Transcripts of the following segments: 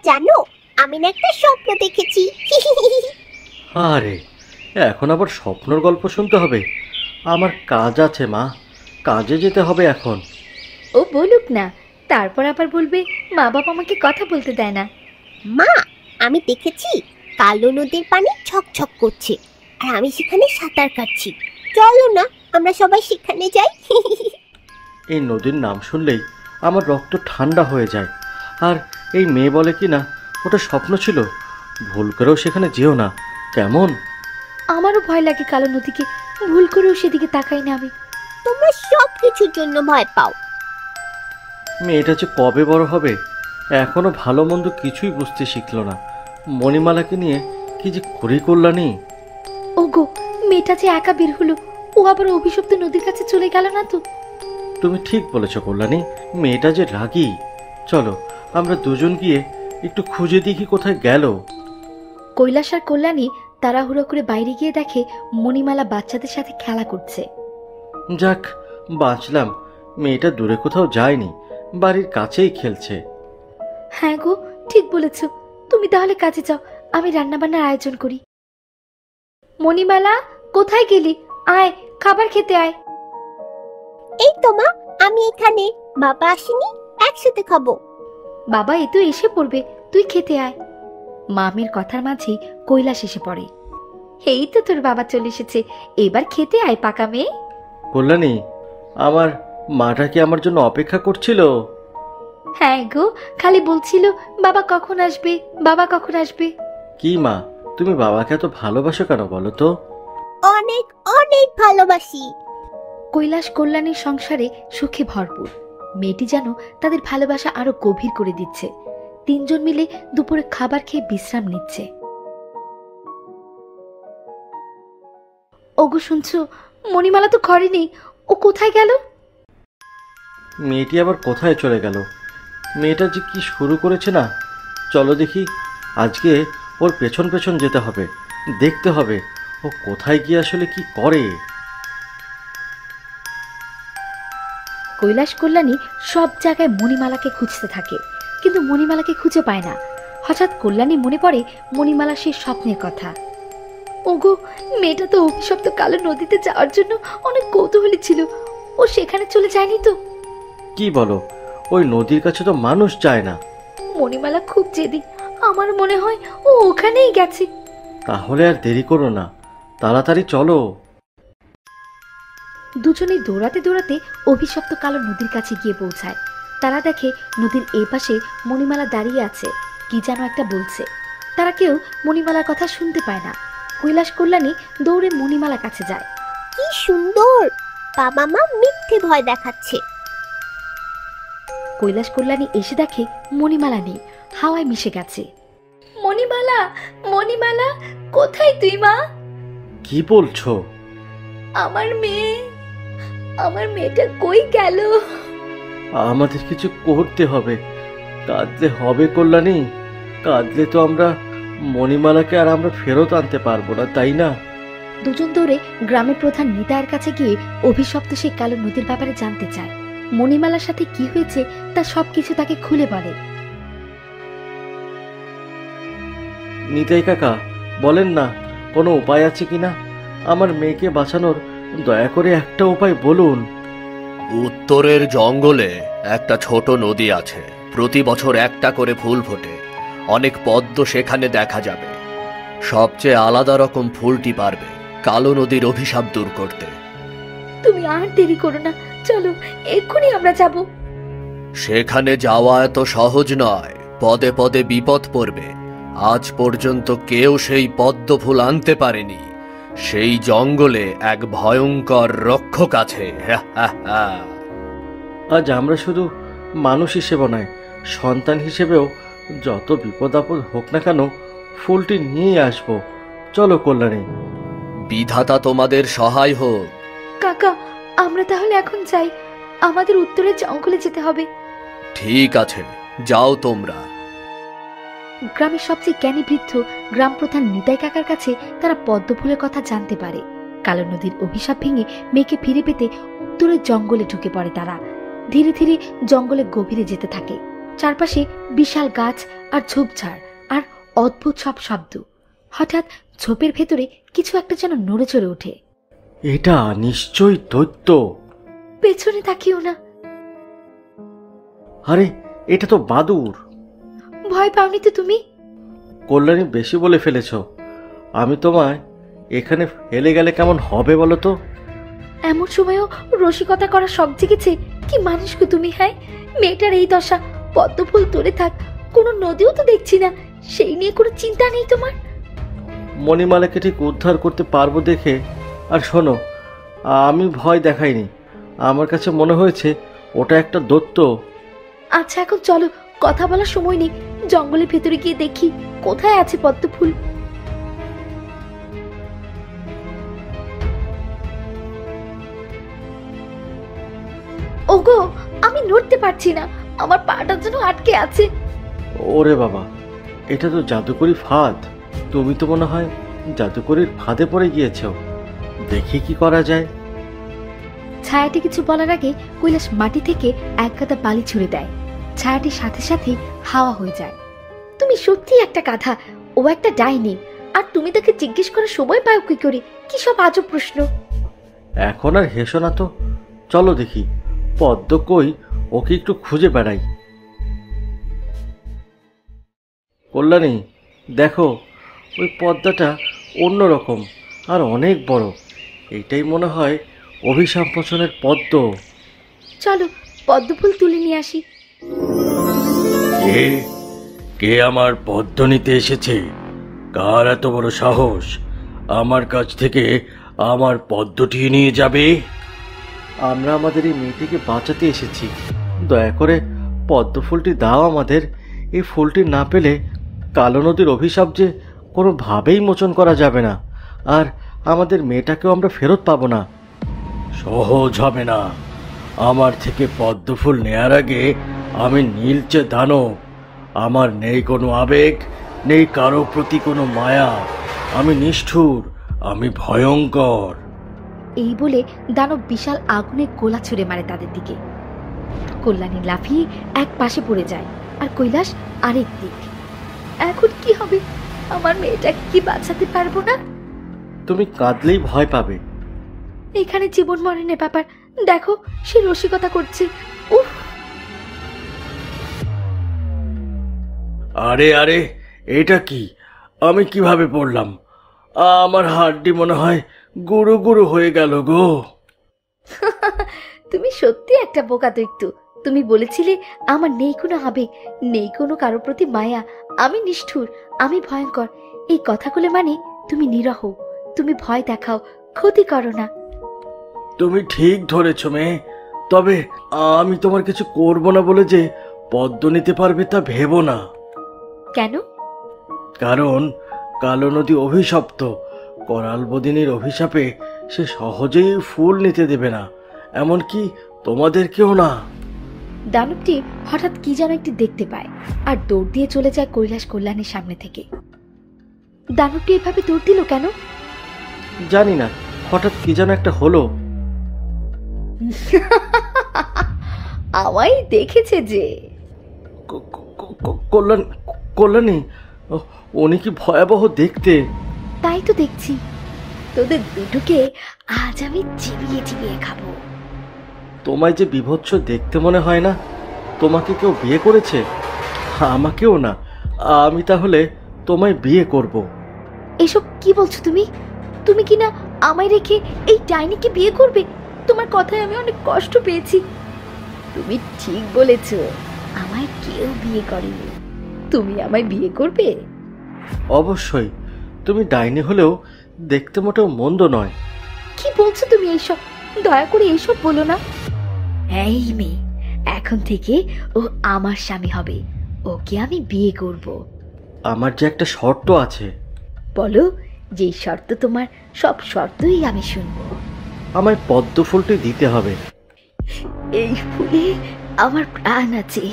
জানো, আমি না একটা স্বপ্ন দেখেছি। আরে, এখন আবার স্বপ্নের গল্প শুনতে হবে? আমার কাজ আছে মা, কাজে যেতে হবে এখন। ও বলুক না, তারপর আবার বলবে মা বাবা আমাকে কথা বলতে দেয় না। মা, আমি দেখেছি কালো নদীর পানি ঝকঝক করছে, আর আমি সেখানে সাঁতার কাটছি। চলো না, আমরা সবাই সেখানে যাই। এই নদীর নাম শুনলেই আমার রক্ত ঠান্ডা হয়ে যায়। আর এই মেয়ে বলে কি না ওটা স্বপ্ন ছিল। ভুল করেও সেখানে যেও না, কেমন? আমারও ভয় লাগে কালো নদীকে, ভুল করেও সেদিকে তাকাই না আমি। তোমরা সব কিছুর জন্য ভয় পাও। মেয়েটা যে কবে বড় হবে, এখনো ভালো মন্দ কিছুই বুঝতে শিখলো না। মণিমালাকে নিয়ে কি যে করে করলানি। ওগো, মেয়েটা যে একা বের হলো, ও আবার অভিশপ্ত নদীর কাছে চলে গেল না তো? তুমি ঠিক বলেছ কল্যাণী, মেয়েটা যে রাগী। চলো আমরা দুজন গিয়ে একটু খুঁজে দেখি কোথায় গেল। কৈলাস আর কল্যাণী তাড়াহুড়ো করে বাইরে গিয়ে দেখে মণিমালা বাচ্চাদের সাথে খেলা করছে। যাক, বাঁচলাম। মেয়েটা দূরে কোথাও যায়নি, বাড়ির কাছেই খেলছে। হ্যাঁ গো, ঠিক বলেছ। তুমি তাহলে কাজে যাও, আমি রান্নাবান্নার আয়োজন করি। মণিমালা, কোথায় গেলি? আয়, খাবার খেতে আয়। এই তো মা, আমি এখানে। বাবা আসেনি, একসাথে খাবো। বাবা এ তো এসে পড়বে, তুই খেতে আয়। মামের কথার মাঝেই কৈলাস এসে পড়ে। এই তো তোর বাবা চলে এসেছে, এবার খেতে আয় পাকা মেয়ে। কল্যাণী, আমার মাটা কি আমার জন্য অপেক্ষা করছিল? হ্যাঁ গো, খালি বলছিল বাবা কখন আসবে, বাবা কখন আসবে। কি মা, তুমি বাবাকে এত ভালোবাসো কেন বলো তো? অনেক অনেক ভালোবাসি। কৈলাস কল্যাণীর সংসারে সুখে ভরপুর। মেয়েটি যেন তাদের ভালোবাসা আরো গভীর করে দিচ্ছে। তিনজন মিলে দুপুরে খাবার খেয়ে বিশ্রাম নিচ্ছে। ওগো শুনছো, মণিমালা তো ঘরে নেই, ও কোথায় গেল? মেয়েটি আবার কোথায় চলে গেল? মেয়েটা যে কি শুরু করেছে না। চলো দেখি, আজকে ওর পেছন পেছন যেতে হবে, দেখতে হবে ও কোথায় গিয়ে আসলে কি করে। কৈলাস কল্যাণী সব জায়গায় মণিমালাকে খুঁজতে থাকে, কিন্তু মণিমালাকে খুঁজে পায় না। হঠাৎ কল্যাণী মনে পড়ে মণিমালা সেই স্বপ্নের কথা। ওগো, মেয়েটা তো অভিশপ্ত কালো নদীতে যাওয়ার জন্য অনেক কৌতূহলী ছিল, ও সেখানে চলে যায়নি তো? কি বলো? ওই নদীর কাছে তো মানুষ যায় না। মণিমালা খুব জেদি, আমার মনে হয় ও ওখানেই গেছে। তাহলে আর দেরি করো না, তাড়াতাড়ি চলো। দুজনেই দৌড়াতে দৌড়াতে অভিশপ্ত কালো নদীর কাছে গিয়ে পৌঁছায়। তারা দেখে নদীর এই পাশে মণিমালা দাঁড়িয়ে আছে, কি যেন একটা বলছে। তারা কেউ মণিমালার কথা শুনতে পায় না। কৈলাস কল্যাণী দৌড়ে মণিমালার কাছে যায়। কি সুন্দর! বাবা মা মিথ্যে ভয় দেখাচ্ছে। কৈলাস কল্যাণী এসে দেখে মণিমালা নেই, হাওয়ায় মিশে গেছে। মণিমালা, মণিমালা, কোথায় তুই মা? কি বলছো? আমার মেয়ে, আমার মেয়েটা কই গেল? আমাদের কিছু করতে হবে, কাঁদলে হবে কল্যাণী। কাঁদলে তো আমরা মণিমালাকে আর আমরা ফেরত আনতে পারবো না, তাই না? দুজন দৌড়ে গ্রামের প্রধান নিতাইয়ের কাছে গিয়ে অভিশপ্ত সেই কালো নদীর ব্যাপারে জানতে চায়। মণিমালার সাথে কি হয়েছে তা সবকিছু তাকে খুলে বলে। নিতাই কাকা, বলেন না কোনো উপায় আছে কিনা? আমার মেয়েকে বাঁচানোর দয়া করে একটা উপায় বলুন। উত্তরের জঙ্গলে একটা ছোট নদী আছে, প্রতি বছর একটা করে ফুল ফোটে। অনেক পদ্ম সেখানে দেখা যাবে। সবচেয়ে আলাদা রকম ফুলটি পারবে কালো নদীর অভিশাপ দূর করতে। তুমি আর দেরি করো না, চলো এক্ষুনি আমরা যাব। সেখানে যাওয়া এত সহজ নয়, পদে পদে বিপদ পড়বে। আজ পর্যন্ত কেউ সেই পদ্ম ফুল আনতে পারেনি। সেই জঙ্গলে এক ভয়ঙ্কর রক্ষক আছে। আজ আমরা শুধু মানুষ হিসেবে নয়, সন্তান হিসেবেও যত বিপদ আপদ হোক না কেন ফুলটি নিয়ে আসবো। চলো কল্যাণী। বিধাতা তোমাদের সহায় হোক। কাকা, আমরা তাহলে এখন যাই, আমাদের উত্তরের জঙ্গলে যেতে হবে। ঠিক আছে, যাও তোমরা। গ্রামের সবচেয়ে জ্ঞানী বৃদ্ধ গ্রাম প্রধান নিতাই কাকার কাছে তারা পদ্ম ফুলের কথা জানতে পারে। কালো নদীর অভিশাপ ভেঙে মেয়েকে ফিরে পেতে উত্তরের জঙ্গলে ঢুকে পড়ে তারা। ধীরে ধীরে জঙ্গলে গভীরে যেতে থাকে। চারপাশে বিশাল গাছ আর ঝোপঝাড় আর অদ্ভুত সব শব্দ। হঠাৎ ঝোপের ভেতরে কিছু একটা যেন নড়ে চড়ে ওঠে। এটা নিশ্চয়ই দৈত্য। পেছনে তাকিও না। আরে এটা তো বাদুর। ভয় পাওনি তো তুমি? কল্যাণী, বেশি বলে ফেলেছ। আমি তোমায় এখানে ফেলে গেলে কেমন হবে বলো তো? এমন সময়ও রসিকতা করার শখ জেগেছে? কি মানুষ গো তুমি! হ্যাঁ, মেয়েটার এই দশা। পদ্ম ফুল তুলে থাক, কোনো নদীও তো দেখছি না, সেই নিয়ে কোনো চিন্তা নেই তোমার? মণিমালাকে ঠিক উদ্ধার করতে পারবো দেখে। আর শোনো, আমি ভয় দেখাইনি, আমার কাছে মনে হয়েছে ওটা একটা দৈত্য। আচ্ছা, এখন চলো, কথা বলার সময় নেই। জঙ্গলের ভেতরে গিয়ে দেখি কোথায় আছে পদ্ম ফুল। ওগো, আমি নড়তে পারছি না, আমার পাটা যেন আটকে আছে। ওরে বাবা, এটা তো জাদুকরি ফাঁদ। তুমি তো মনে হয় জাদুকরির ফাঁদে পড়ে গিয়েছ। দেখি কি করা যায়। ছায়াটি কিছু বলার আগে কৈলাস মাটি থেকে এক গাদা বালি ছুঁড়ে দেয়। ছায়াটির সাথে সাথে হাওয়া হয়ে যায়। তুমি সত্যি একটা গাধা, ও একটা ডাইনি, আর তুমি তাকে জিজ্ঞেস করার সময় পাও কি করে? কি সব আজব প্রশ্ন! এখন আর হেসো না তো, চলো দেখি পদ্ম কই, ওকে একটু খুঁজে বেড়াই। কল্যাণী, দেখো, ওই পদ্মাটা অন্যরকম আর অনেক বড়। এইটাই মনে হয় অভিশাপ মোচনের পদ্ম। চলো পদ্ম ফুল তুলে নিয়ে আসি। কে কে আমার পদ্ম নিতে এসেছে? কার এত বড় সাহস আমার কাছ থেকে আমার পদ্মটি নিয়ে যাবে? আমরা আমাদের এই মেয়েটিকে বাঁচাতে এসেছি, দয়া করে পদ্ম ফুলটি দাও আমাদের। এই ফুলটি না পেলে কালো নদীর অভিশাপ যে কোনোভাবেই মোচন করা যাবে না, আর আমাদের মেয়েটাকেও আমরা ফেরত পাবো না। সহজ হবে না। আমার থেকে পদ্ম ফুল নেয়ার আগে আমি নীলচে দানব। আমার নেই কোনো আবেগ, নেই কারো প্রতি কোনো মায়া। আমি নিষ্ঠুর, আমি ভয়ঙ্কর। এই বলে দানব বিশাল আগুনের গোলা ছুঁড়ে মারে তাদের দিকে। কল্যাণী লাফিয়ে এক পাশে পড়ে যায়, আর কৈলাস আরেক দিক। এখন কি হবে? আমার মেয়েটাকে কি বাঁচাতে পারবো না? তুমি কাঁদলেই ভয় পাবে। এখানে জীবন মরণের ব্যাপার। দেখো, সে রসিকতা করছে। উফ! আরে আরে, এটা কি? আমি কিভাবে পড়লাম? আমার হাড্ডি মনে হয় গুরু গুরু হয়ে গেল গো। তুমি সত্যি একটা বোকা দৈত্য। তুমি বলেছিলে আমার নেই কোনো আবেগ, নেই কোনো কারোর প্রতি মায়া, আমি নিষ্ঠুর, আমি ভয়ঙ্কর। এই কথাগুলো মানে তুমি নিরহ, তুমি ভয় দেখাও, ক্ষতি করো না। তুমি ঠিক ধরেছ মেয়ে, তবে আমি তোমার কিছু করব না বলে যে পদ্ম নিতে পারবে তা ভেবো না। কেন? কারণ কালো নদী অভিশপ্ত। করাল বদিনীর অভিশাপে সে সহজেই ফুল নিতে দেবে না, এমনকি তোমাদেরকেও না। দানবটি হঠাৎ কি যেন একটি দেখতে পায়, আর দৌড় দিয়ে চলে যায় কৈলাস কল্যাণীর সামনে থেকে। দানবটি এভাবে দৌড় দিল কেন? জানি না, হঠাৎ কি যেন একটা হলো। আমায় দেখেছে যে। কল্যাণী, উনি কি ভয়াবহ দেখতে! তাই তো দেখছি। তোদের দুটোকে আজ আমি চিবিয়ে চিবিয়ে খাবো। তোমায় যে বিভৎস দেখতে মনে হয় না? তোমাকে কেউ বিয়ে করেছে? আমাকেও না। আমি তাহলে তোমায় বিয়ে করব। এসব কি বলছো তুমি? তুমি কি না আমায় রেখে এই ডাইনিকে বিয়ে করবে? তোমার কথায় আমি অনেক কষ্ট পেয়েছি। তুমি ঠিক বলেছ, আমায় কেউ বিয়ে করেনি। তুমি আমায় বিয়ে করবে? অবশ্যই। তুমি ডাইনি হলেও দেখতে মোটেও মন্দ নয়। কি বলছো তুমি এইসব? দয়া করে এইসব বলো না। এই মেয়ে, এখন থেকে ও আমার স্বামী হবে। ওকে আমি বিয়ে করব। আমার যে একটা শর্ত আছে। বলো, যেই শর্ত তোমার, সব শর্তই আমি শুনবো। আমায় পদ্ম ফুলটি দিতে হবে। এই ফুলে আমার প্রাণ আছে।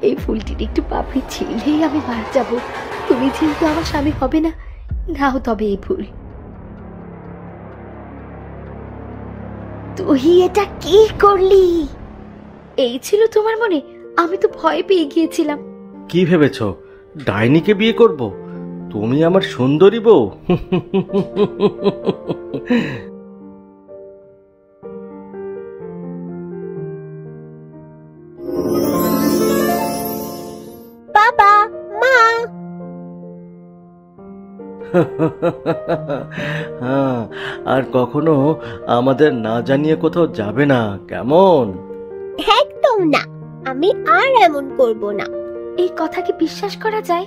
এই ফুলটির একটু পাপড়ি ছিঁড়লেই আমি মারা যাব। তুমি যেহেতু আমার স্বামী হবে না, নাও তবে এই ফুল। তুই এটা কি করলি? এই ছিল তোমার মনে? আমি তো ভয় পেয়ে গিয়েছিলাম। কি ভেবেছ ডাইনিকে বিয়ে করব? তুমি আমার সুন্দরী বউ। বাবা, মা, হ্যাঁ, আর কখনো আমাদের না জানিয়ে কোথাও যাবে না, কেমন? একদম না, আমি আর এমন করব না। এই কথা কি বিশ্বাস করা যায়?